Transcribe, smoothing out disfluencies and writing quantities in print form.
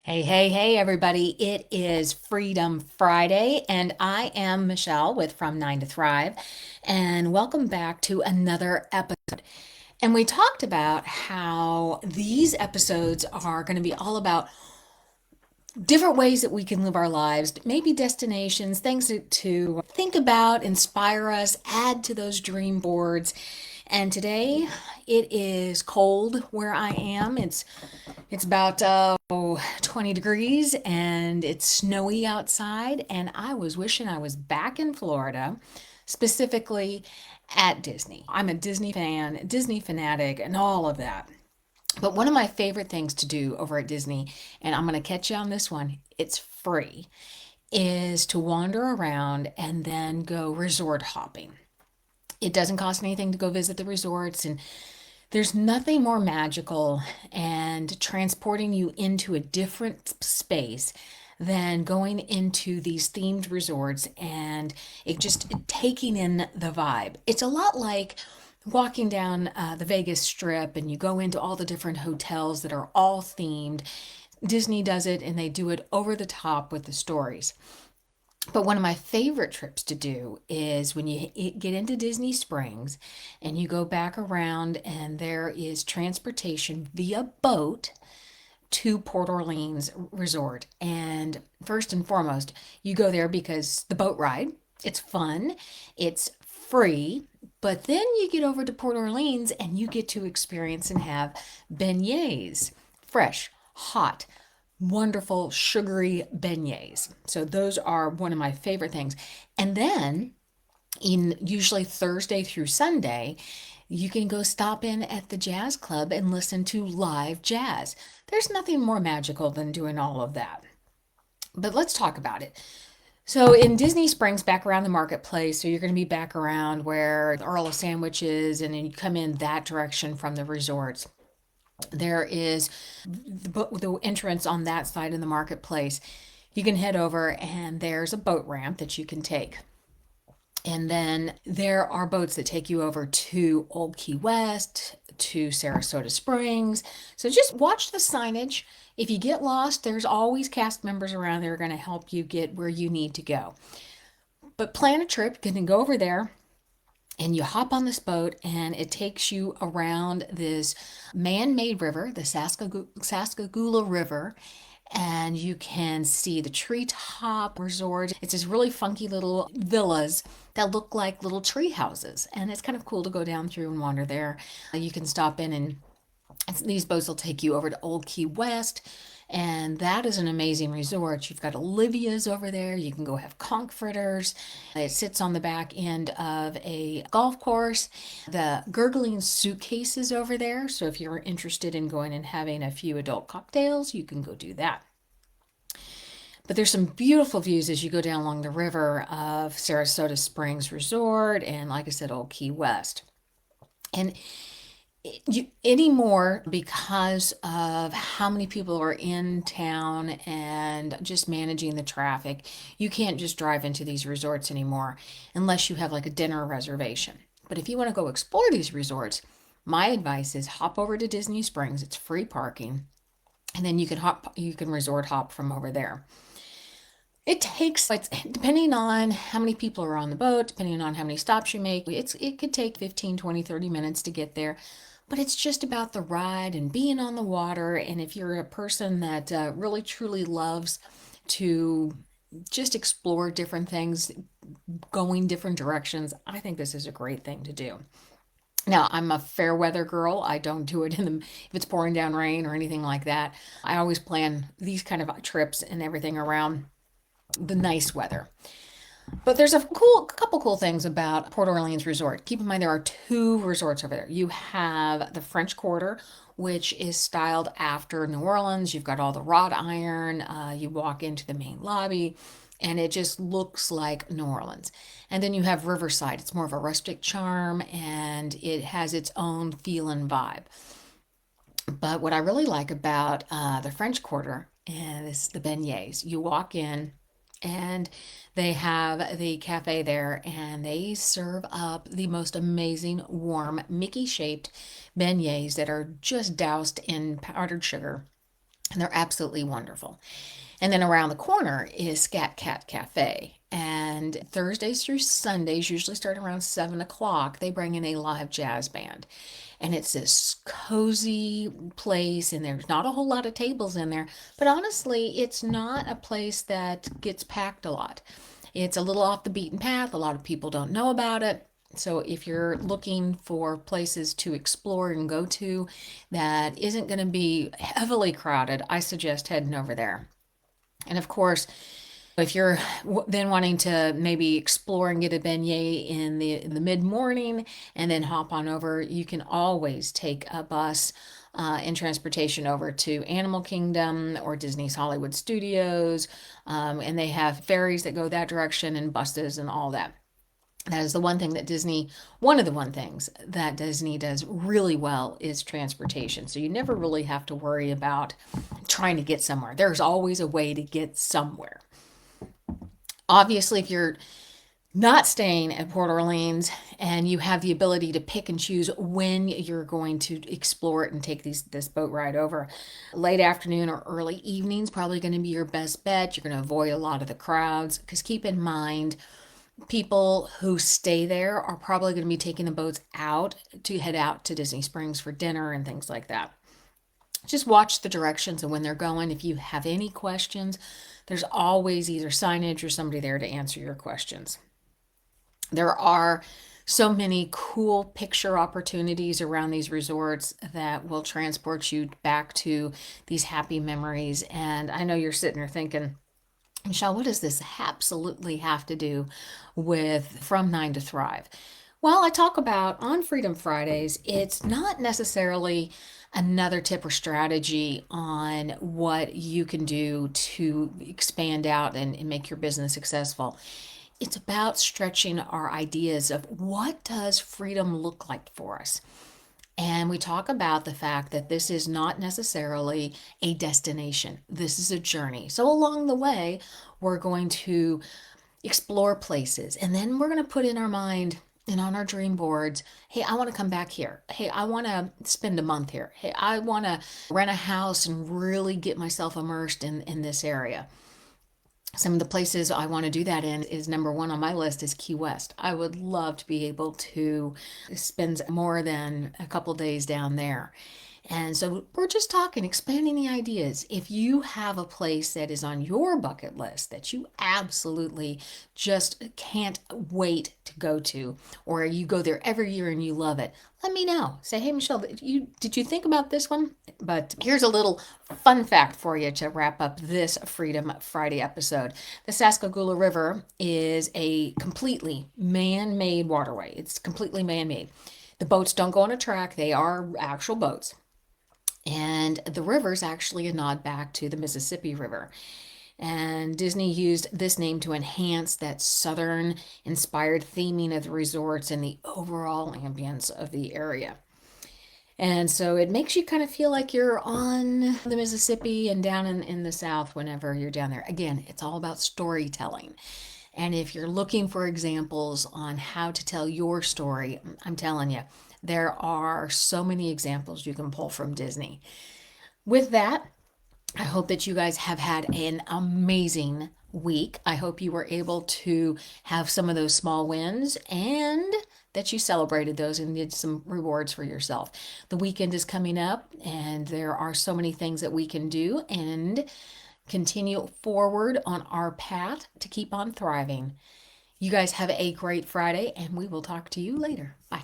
Hey, hey, hey, everybody. It is Freedom Friday, and I am Michelle with From 9 to Thrive. And welcome back to another episode. And we talked about how these episodes are going to be all about different ways that we can live our lives, maybe destinations, things to think about, inspire us, add to those dream boards. And today it is cold where I am. It's about 20 degrees and it's snowy outside, and I was wishing I was back in Florida, specifically at Disney. I'm a Disney fan, Disney fanatic, and all of that. But one of my favorite things to do over at Disney, and I'm going to catch you on this one, it's free, is to wander around and then go resort hopping. It doesn't cost anything to go visit the resorts, and there's nothing more magical and transporting you into a different space than going into these themed resorts and it just taking in the vibe. It's a lot like walking down the Vegas Strip and you go into all the different hotels that are all themed. Disney does it and they do it over the top with the stories. But one of my favorite trips to do is when you get into Disney Springs and you go back around, and there is transportation via boat to Port Orleans Resort. And first and foremost, you go there because the boat ride, it's fun, it's free. But then you get over to Port Orleans and you get to experience and have beignets, fresh, hot, wonderful sugary beignets. So those are one of my favorite things. And then in usually Thursday through Sunday, you can go stop in at the jazz club and listen to live jazz. There's nothing more magical than doing all of that. But let's talk about it. So in Disney Springs, back around the marketplace, so you're going to be back around where the Earl of Sandwich is, and then you come in that direction from the resorts. There is the entrance on that side of the marketplace. You can head over, and there's a boat ramp that you can take. And then there are boats that take you over to Old Key West, to Sarasota Springs. So just watch the signage. If you get lost, there's always cast members around that are going to help you get where you need to go. But plan a trip, you can go over there and you hop on this boat and it takes you around this man-made river, the Saskagoula River, and you can see the treetop resort. It's this really funky little villas that look like little tree houses, and it's kind of cool to go down through and wander there. You can stop in, and these boats will take you over to Old Key West, and that is an amazing resort. You've got Olivia's over there. You can go have conch fritters. It sits on the back end of a golf course. The gurgling suitcase is over there. So if you're interested in going and having a few adult cocktails, you can go do that. But there's some beautiful views as you go down along the river of Sarasota Springs Resort and, like I said, Old Key West. And anymore, because of how many people are in town and just managing the traffic, you can't just drive into these resorts anymore unless you have like a dinner reservation. But if you want to go explore these resorts, my advice is hop over to Disney Springs. It's free parking, and then you can resort hop from over there. It's depending on how many people are on the boat, depending on how many stops you make, it could take 15, 20, 30 minutes to get there. But it's just about the ride and being on the water. And if you're a person that really truly loves to just explore different things, going different directions, I think this is a great thing to do. Now, I'm a fair weather girl. I don't do it if it's pouring down rain or anything like that. I always plan these kind of trips and everything around the nice weather. But there's a couple cool things about Port Orleans Resort. Keep in mind there are two resorts over there. You have the French Quarter, which is styled after New Orleans. You've got all the wrought iron. You walk into the main lobby, and it just looks like New Orleans. And then you have Riverside. It's more of a rustic charm, and it has its own feel and vibe. But what I really like about the French Quarter is the beignets. You walk in, and they have the cafe there, and they serve up the most amazing warm Mickey shaped beignets that are just doused in powdered sugar. and they're absolutely wonderful. And then around the corner is Scat Cat Cafe. And Thursdays through Sundays, usually starting around 7 o'clock, they bring in a live jazz band. And it's this cozy place, and there's not a whole lot of tables in there. But honestly, it's not a place that gets packed a lot. It's a little off the beaten path. A lot of people don't know about it. So if you're looking for places to explore and go to that isn't going to be heavily crowded, I suggest heading over there. And of course, if you're then wanting to maybe explore and get a beignet in the mid morning and then hop on over, you can always take a bus and transportation over to Animal Kingdom or Disney's Hollywood Studios, and they have ferries that go that direction and buses and all that. That is the one thing that Disney, one of the one things that Disney does really well is transportation. So you never really have to worry about trying to get somewhere. There's always a way to get somewhere. Obviously, if you're not staying at Port Orleans and you have the ability to pick and choose when you're going to explore it and take this boat ride over, late afternoon or early evenings probably going to be your best bet. You're going to avoid a lot of the crowds because keep in mind, people who stay there are probably going to be taking the boats out to head out to Disney Springs for dinner and things like that. Just watch the directions and when they're going. If you have any questions, there's always either signage or somebody there to answer your questions. There are so many cool picture opportunities around these resorts that will transport you back to these happy memories. And I know you're sitting there thinking, Michelle, what does this absolutely have to do with From Nine to Thrive? Well, I talk about on Freedom Fridays, it's not necessarily another tip or strategy on what you can do to expand out and make your business successful. It's about stretching our ideas of what does freedom look like for us. And we talk about the fact that this is not necessarily a destination. This is a journey. So along the way, we're going to explore places and then we're going to put in our mind and on our dream boards, hey, I want to come back here. Hey, I want to spend a month here. Hey, I want to rent a house and really get myself immersed in this area. Some of the places I want to do that in is number one on my list is Key West. I would love to be able to spend more than a couple days down there. And so we're just talking, expanding the ideas. If you have a place that is on your bucket list that you absolutely just can't wait to go to, or you go there every year and you love it, let me know. Say, hey, Michelle, did you think about this one? But here's a little fun fact for you to wrap up this Freedom Friday episode. The Saskagoula River is a completely man-made waterway. It's completely man-made. The boats don't go on a track. They are actual boats. And the river is actually a nod back to the Mississippi River. And Disney used this name to enhance that southern inspired theming of the resorts and the overall ambience of the area. And so it makes you kind of feel like you're on the Mississippi and down in the South whenever you're down there. Again, it's all about storytelling. And if you're looking for examples on how to tell your story, I'm telling you, there are so many examples you can pull from Disney. With that, I hope that you guys have had an amazing week. I hope you were able to have some of those small wins and that you celebrated those and did some rewards for yourself. The weekend is coming up and there are so many things that we can do and continue forward on our path to keep on thriving. You guys have a great Friday and we will talk to you later. Bye.